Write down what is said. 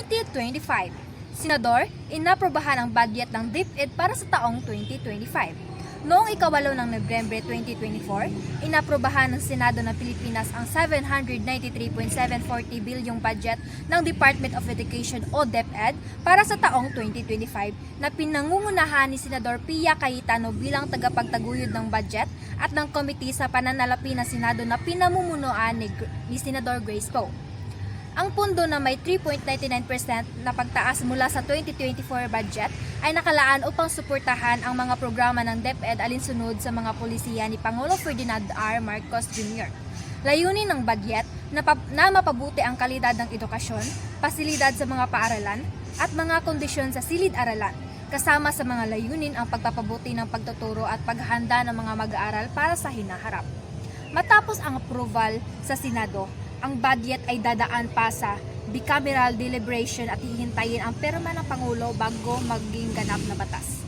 2025. Senador, inaprobahan ang budget ng DepEd para sa taong 2025. Noong ika-8 ng Nobyembre 2024, inaprobahan ng Senado ng Pilipinas ang 793.740 bilyong budget ng Department of Education o DepEd para sa taong 2025 na pinangungunahan ni Senador Pia Cayetano bilang tagapagtaguyod ng budget at ng komite sa pananalapi ng Senado na pinamumunuan ni Senador Grace Poe. Ang pundo na may 3.99% na pagtaas mula sa 2024 budget ay nakalaan upang suportahan ang mga programa ng DepEd alinsunod sa mga polisiya ni Pangulong Ferdinand R. Marcos Jr. Layunin ng budget na mapabuti ang kalidad ng edukasyon, pasilidad sa mga paaralan, at mga kondisyon sa silid-aralan, kasama sa mga layunin ang pagpapabuti ng pagtuturo at paghahanda ng mga mag-aaral para sa hinaharap. Matapos ang approval sa Senado, ang budget ay dadaan pa sa bicameral deliberation at hihintayin ang pirma ng Pangulo bago maging ganap na batas.